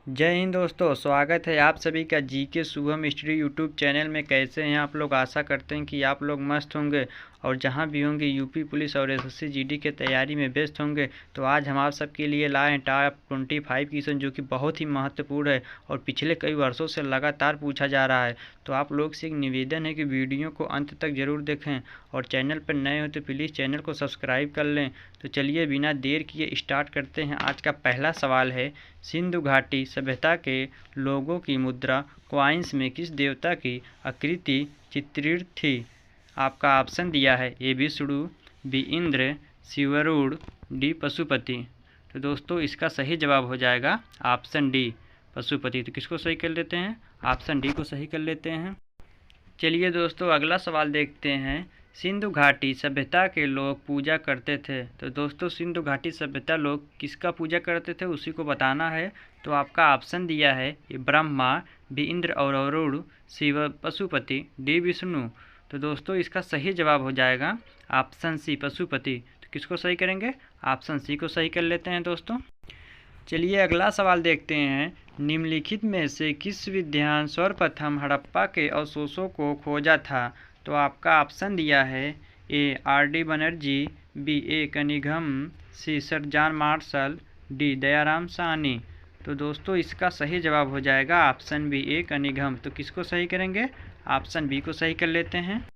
जय हिंद दोस्तों, स्वागत है आप सभी का GK Shubham study YouTube channel में। कैसे हैं आप लोग? आशा करते हैं कि आप लोग मस्त होंगे और जहां भी होंगे यूपी पुलिस और एसएससी जीडी के तैयारी में व्यस्त होंगे। तो आज हम आप सबके लिए लाए हैं टॉप 25 क्वेश्चन जो कि बहुत ही महत्वपूर्ण है और पिछले कई वर्षों से लगातार पूछा जा रहा है। तो आप लोग से एक निवेदन है कि वीडियो को अंत तक ज़रूर देखें और चैनल पर नए हो तो प्लीज़ चैनल को सब्सक्राइब कर लें। तो चलिए बिना देर किए स्टार्ट करते हैं। आज का पहला सवाल है, सिंधु घाटी सभ्यता के लोगों की मुद्रा क्वाइंस में किस देवता की आकृति चित्रित थी? आपका ऑप्शन दिया है ए विष्णु, बी इंद्र, सी वरुण, डी पशुपति। तो दोस्तों इसका सही जवाब हो जाएगा ऑप्शन डी पशुपति। तो किसको सही कर लेते हैं? ऑप्शन डी को सही कर लेते हैं। चलिए दोस्तों अगला सवाल देखते हैं। सिंधु घाटी सभ्यता के लोग पूजा करते थे। तो दोस्तों सिंधु घाटी सभ्यता लोग किसका पूजा करते थे उसी को बताना है। तो आपका ऑप्शन दिया है ये ब्रह्मा, बी इंद्र और वरुण, सी पशुपति, डी विष्णु। तो दोस्तों इसका सही जवाब हो जाएगा ऑप्शन सी पशुपति। तो किसको सही करेंगे? ऑप्शन सी को सही कर लेते हैं दोस्तों। चलिए अगला सवाल देखते हैं। निम्नलिखित में से किस विद्वान सर्वप्रथम हड़प्पा के अवशेषों को खोजा था? तो आपका ऑप्शन दिया है A R D Banerjee, B A Cunningham, C sir John Marshall, D Dayaram Sahni. तो दोस्तों इसका सही जवाब हो जाएगा ऑप्शन बी ए कनिघम। तो किसको सही करेंगे? ऑप्शन बी को सही कर लेते हैं।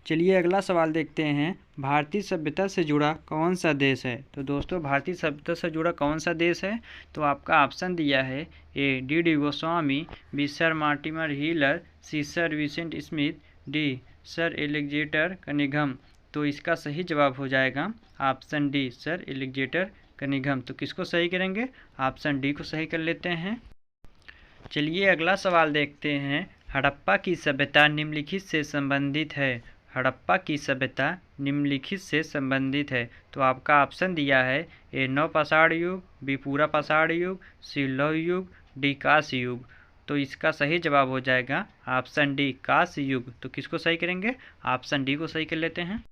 चलिए अगला सवाल देखते हैं। भारतीय सभ्यता से जुड़ा कौन सा देश है? तो दोस्तों भारतीय सभ्यता से जुड़ा कौन सा देश है? तो आपका ऑप्शन दिया है A D D Goswami, B sir Mortimer Wheeler, C sir Vincent Smith, D sir Alexander Cunningham. तो इसका सही जवाब हो जाएगा option D sir Alexander Cunningham. तो किसको सही करेंगे? ऑप्शन डी को सही कर लेते हैं। चलिए अगला सवाल देखते हैं। हड़प्पा की सभ्यता निम्नलिखित से संबंधित है। हड़प्पा की सभ्यता निम्नलिखित से संबंधित है। तो आपका ऑप्शन दिया है ए नवपाषाण युग, बी पूरा पाषाण युग, सी लौह युग, डी कांस्य युग। तो इसका सही जवाब हो जाएगा ऑप्शन डी कांस्य युग। तो किसको सही करेंगे? ऑप्शन डी को सही कर लेते हैं।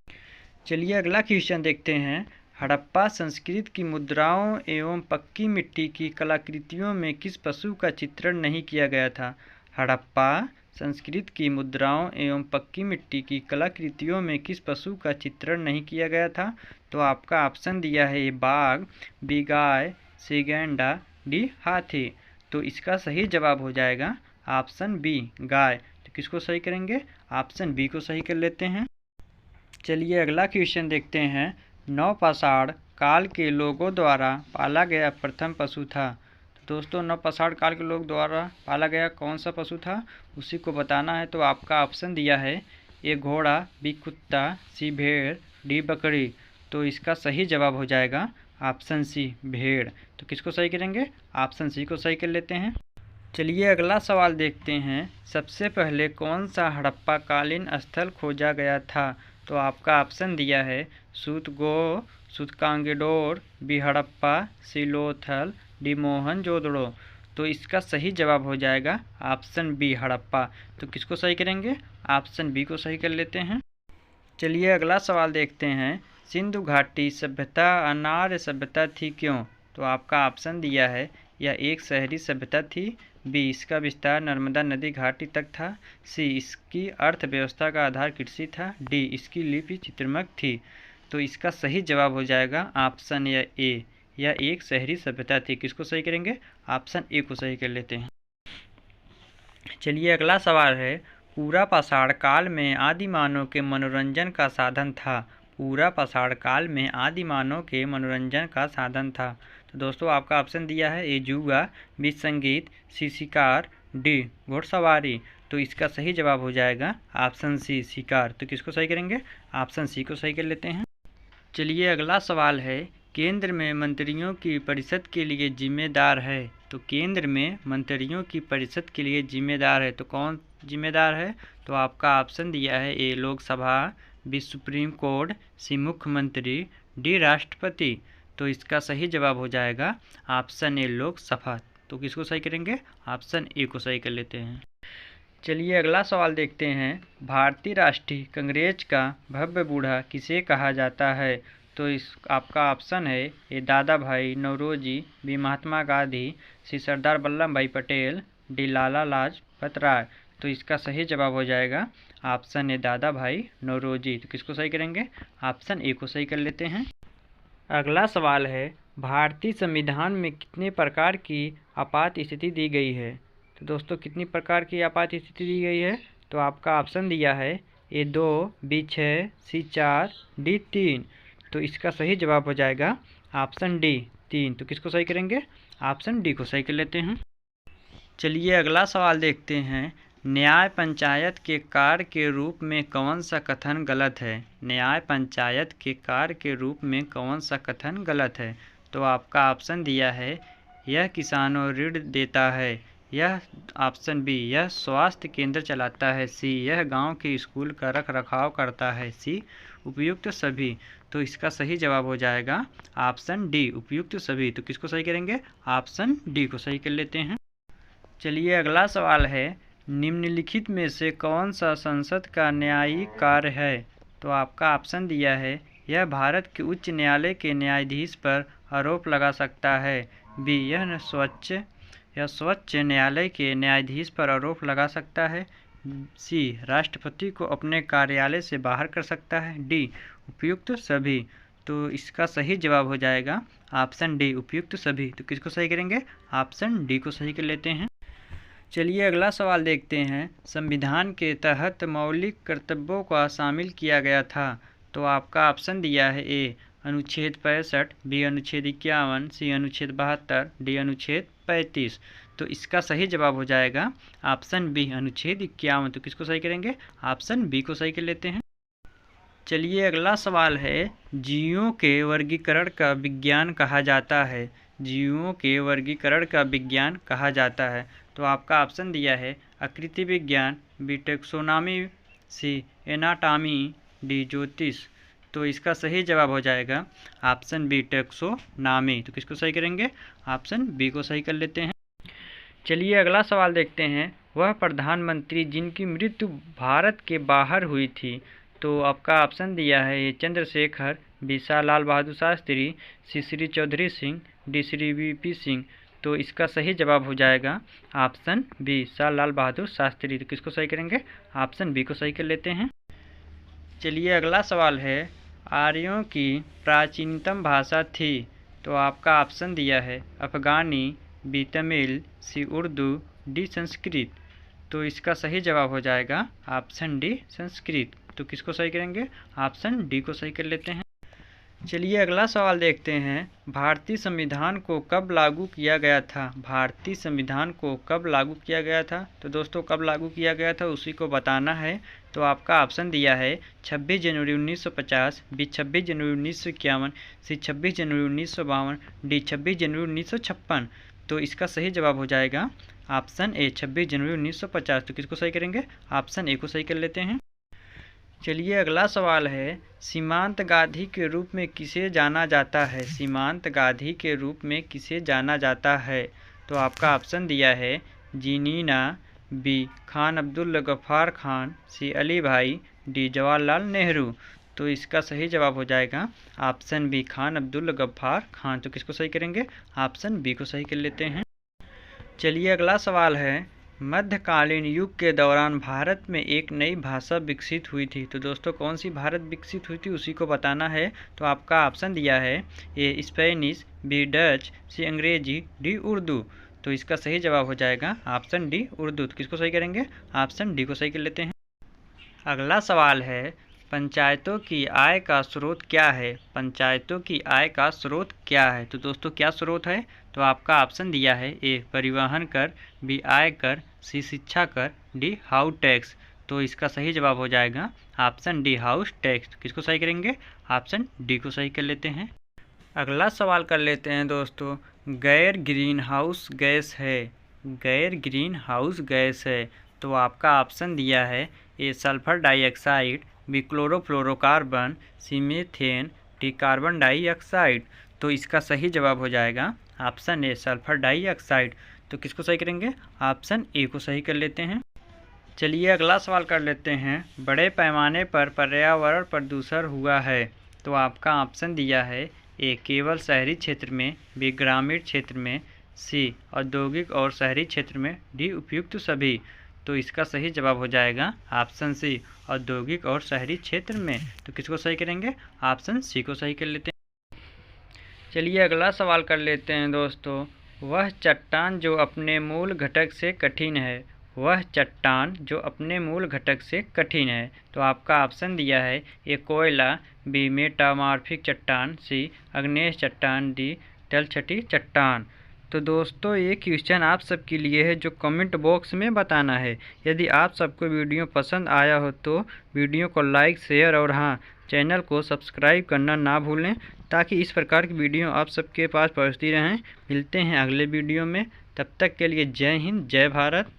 चलिए अगला क्वेश्चन देखते हैं। हड़प्पा संस्कृति की मुद्राओं एवं पक्की मिट्टी की कलाकृतियों में किस पशु का चित्रण नहीं किया गया था? हड़प्पा संस्कृति की मुद्राओं एवं पक्की मिट्टी की कलाकृतियों में किस पशु का चित्रण नहीं किया गया था? तो आपका ऑप्शन दिया है ए बाघ, बी गाय, सी गैंडा, डी हाथी। तो इसका सही जवाब हो जाएगा ऑप्शन बी गाय। तो किसको सही करेंगे? ऑप्शन बी को सही कर लेते हैं। चलिए अगला क्वेश्चन देखते हैं। नवपाषाण काल के लोगों द्वारा पाला गया प्रथम पशु था। तो दोस्तों नवपाषाण काल के लोग द्वारा पाला गया कौन सा पशु था उसी को बताना है। तो आपका ऑप्शन दिया है ए घोड़ा, बी कुत्ता, सी भेड़, डी बकरी। तो इसका सही जवाब हो जाएगा ऑप्शन सी भेड़। तो किसको सही करेंगे? ऑप्शन सी को सही कर लेते हैं। चलिए अगला सवाल देखते हैं। सबसे पहले कौन सा हड़प्पा कालीन स्थल खोजा गया था? तो आपका ऑप्शन दिया है सूतगो, सूतकांगेडोर, बी हड़प्पा, सी लोथल, डी मोहनजोदड़ो। तो इसका सही जवाब हो जाएगा ऑप्शन बी हड़प्पा। तो किसको सही करेंगे? ऑप्शन बी को सही कर लेते हैं। चलिए अगला सवाल देखते हैं। सिंधु घाटी सभ्यता अनार्य सभ्यता थी क्यों? तो आपका ऑप्शन दिया है यह एक शहरी सभ्यता थी, बी इसका विस्तार नर्मदा नदी घाटी तक था, सी इसकी अर्थव्यवस्था का आधार कृषि था, डी इसकी लिपि चित्रमक थी। तो इसका सही जवाब हो जाएगा ऑप्शन ए यह एक शहरी सभ्यता थी। किसको सही करेंगे? ऑप्शन ए को सही कर लेते हैं। चलिए अगला सवाल है। पूरा पाषाण काल में आदि मानव के मनोरंजन का साधन था। पूरा पाषाण काल में आदि मानव के मनोरंजन का साधन था। तो दोस्तों आपका ऑप्शन दिया है ए जुआ, बी संगीत, सी शिकार, डी घुड़सवारी। तो इसका सही जवाब हो जाएगा ऑप्शन सी शिकार। तो किसको सही करेंगे? ऑप्शन सी को सही कर लेते हैं। चलिए अगला सवाल है। केंद्र में मंत्रियों की परिषद के लिए जिम्मेदार है। तो केंद्र में मंत्रियों की परिषद के लिए जिम्मेदार है। तो कौन जिम्मेदार है? तो आपका ऑप्शन दिया है ए लोकसभा, बी सुप्रीम कोर्ट, सी मुख्यमंत्री, डी राष्ट्रपति। तो इसका सही जवाब हो जाएगा ऑप्शन ए लोकसभा। तो किसको सही करेंगे? ऑप्शन ए को सही कर लेते हैं। चलिए अगला सवाल देखते हैं। भारतीय राष्ट्रीय कांग्रेस का भव्य बूढ़ा किसे कहा जाता है? तो इस आपका ऑप्शन है ए दादा भाई नौरोजी, बी महात्मा गांधी, सी सरदार वल्लभ भाई पटेल, डी लाला लाजपत राय। तो इसका सही जवाब हो जाएगा ऑप्शन ए दादा भाई नौरोजी। तो किसको सही करेंगे? ऑप्शन ए को सही कर लेते हैं। अगला सवाल है भारतीय संविधान में कितने प्रकार की आपात स्थिति दी गई है? तो दोस्तों कितनी प्रकार की आपात स्थिति दी गई है? तो आपका ऑप्शन दिया है ए 2, बी 6, सी 4, डी 3। तो इसका सही जवाब हो जाएगा ऑप्शन डी 3। तो किसको सही करेंगे? ऑप्शन डी को सही कर लेते हैं। चलिए अगला सवाल देखते हैं। न्याय पंचायत के कार्य के रूप में कौन सा कथन गलत है? न्याय पंचायत के कार्य के रूप में कौन सा कथन गलत है? तो आपका ऑप्शन दिया है यह किसानों ऋण देता है, यह ऑप्शन बी यह स्वास्थ्य केंद्र चलाता है, सी यह गांव के स्कूल का रख रखाव करता है, सी उपयुक्त सभी। तो इसका सही जवाब हो जाएगा ऑप्शन डी उपयुक्त सभी। तो किसको सही करेंगे? ऑप्शन डी को सही कर लेते हैं। चलिए अगला सवाल है निम्नलिखित में से कौन सा संसद का न्यायिक कार्य है? तो आपका ऑप्शन दिया है यह भारत के उच्च न्यायालय के न्यायाधीश पर आरोप लगा सकता है, बी यह स्वच्छ न्यायालय के न्यायाधीश पर आरोप लगा सकता है, सी राष्ट्रपति को अपने कार्यालय से बाहर कर सकता है, डी उपयुक्त सभी। तो इसका सही जवाब हो जाएगा ऑप्शन डी उपयुक्त सभी। तो किसको सही करेंगे? ऑप्शन डी को सही कर लेते हैं। चलिए अगला सवाल देखते हैं। संविधान के तहत मौलिक कर्तव्यों का शामिल किया गया था। तो आपका ऑप्शन दिया है ए अनुच्छेद 65, बी अनुच्छेद 51, सी अनुच्छेद 72, डी अनुच्छेद 35। तो इसका सही जवाब हो जाएगा ऑप्शन बी अनुच्छेद 51। तो किसको सही करेंगे? ऑप्शन बी को सही कर लेते हैं। चलिए अगला सवाल है जीवों के वर्गीकरण का विज्ञान कहा जाता है। जीवों के वर्गीकरण का विज्ञान कहा जाता है। तो आपका ऑप्शन दिया है आकृति विज्ञान, बी टैक्सोनॉमी, सी एनाटॉमी, डी ज्योतिष। तो इसका सही जवाब हो जाएगा ऑप्शन बी टैक्सोनॉमी। तो किसको सही करेंगे? ऑप्शन बी को सही कर लेते हैं। चलिए अगला सवाल देखते हैं। वह प्रधानमंत्री जिनकी मृत्यु भारत के बाहर हुई थी। तो आपका ऑप्शन दिया है ये चंद्रशेखर, बी सर लाल बहादुर शास्त्री, सी श्री चौधरी सिंह, डी श्री वीपी सिंह। तो इसका सही जवाब हो जाएगा option B sir Lal Bahadur Shastri. तो किसको सही करेंगे? ऑप्शन बी को सही कर लेते हैं। चलिए अगला सवाल है आर्यों की प्राचीनतम भाषा थी। तो आपका ऑप्शन दिया है अफगानी, बी तमिल, सी उर्दू, डी संस्कृत। तो इसका सही जवाब हो जाएगा ऑप्शन डी संस्कृत। तो किसको सही करेंगे? ऑप्शन डी को सही कर लेते हैं। चलिए अगला सवाल देखते हैं। भारतीय संविधान को कब लागू किया गया था? भारतीय संविधान को कब लागू किया गया था? तो दोस्तों कब लागू किया गया था उसी को बताना है। तो आपका ऑप्शन दिया है 26 जनवरी 1950, बी 26 जनवरी 1951, सी 26 जनवरी 1952, डी 26 जनवरी 1956। तो इसका सही जवाब हो जाएगा ऑप्शन ए 26 जनवरी 1950। तो किसको सही करेंगे? ऑप्शन ए को सही कर लेते हैं। चलिए अगला सवाल है सीमांत गांधी के रूप में किसे जाना जाता है? सीमांत गांधी के रूप में किसे जाना जाता है? तो आपका ऑप्शन दिया है जीनीना, बी खान अब्दुल गफ्फार खान, सी अली भाई, डी जवाहरलाल नेहरू। तो इसका सही जवाब हो जाएगा ऑप्शन बी खान अब्दुल गफ्फार खान। तो किसको सही करेंगे? ऑप्शन बी को सही कर लेते हैं। चलिए अगला सवाल है मध्यकालीन युग के दौरान भारत में एक नई भाषा विकसित हुई थी। तो दोस्तों कौन सी भारत विकसित हुई थी उसी को बताना है। तो आपका ऑप्शन दिया है ए स्पेनिश, बी डच, सी अंग्रेजी, डी उर्दू। तो इसका सही जवाब हो जाएगा ऑप्शन डी उर्दू। तो किसको सही करेंगे? ऑप्शन डी को सही कर लेते हैं। अगला सवाल है पंचायतों की आय का स्रोत क्या है? पंचायतों की आय का स्रोत क्या है? तो दोस्तों क्या स्रोत है? तो आपका ऑप्शन दिया है ए परिवहन कर, बी आय कर, सी शिक्षा कर, डी हाउस टैक्स। तो इसका सही जवाब हो जाएगा ऑप्शन डी हाउस टैक्स। किसको सही करेंगे? ऑप्शन डी को सही कर लेते हैं। अगला सवाल कर लेते हैं दोस्तों गैर ग्रीन हाउस गैस है। गैर ग्रीन हाउस गैस है। तो आपका ऑप्शन दिया है ए सल्फर डाइऑक्साइड, बी क्लोरोफ्लोरोकार्बन, सी मीथेन, डी कार्बन डाइऑक्साइड। तो इसका सही जवाब हो जाएगा ऑप्शन ए सल्फर डाइऑक्साइड। तो किसको सही करेंगे? ऑप्शन ए को सही कर लेते हैं। चलिए अगला सवाल कर लेते हैं बड़े पैमाने पर पर्यावरण प्रदूषण हुआ है। तो आपका ऑप्शन दिया है ए केवल शहरी क्षेत्र में, बी ग्रामीण क्षेत्र में, सी औद्योगिक और शहरी क्षेत्र में, डी उपयुक्त सभी। तो इसका सही जवाब हो जाएगा ऑप्शन सी औद्योगिक और शहरी क्षेत्र में। तो किसको सही करेंगे? ऑप्शन सी को सही कर लेते हैं। चलिए अगला सवाल कर लेते हैं दोस्तों। वह चट्टान जो अपने मूल घटक से कठिन है, वह चट्टान जो अपने मूल घटक से कठिन है। तो आपका ऑप्शन दिया है ए कोयला, बी मेटामॉर्फिक चट्टान, सी अग्नेय चट्टान, डी तलछटी चट्टान। तो दोस्तों ये क्वेश्चन आप सबके लिए है जो कमेंट बॉक्स में बताना है। यदि आप सबको वीडियो पसंद आया हो तो वीडियो को लाइक, शेयर और हाँ चैनल को सब्सक्राइब करना ना भूलें, ताकि इस प्रकार की वीडियो आप सबके पास पहुंचती रहें। मिलते हैं अगले वीडियो में, तब तक के लिए जय हिंद, जय भारत।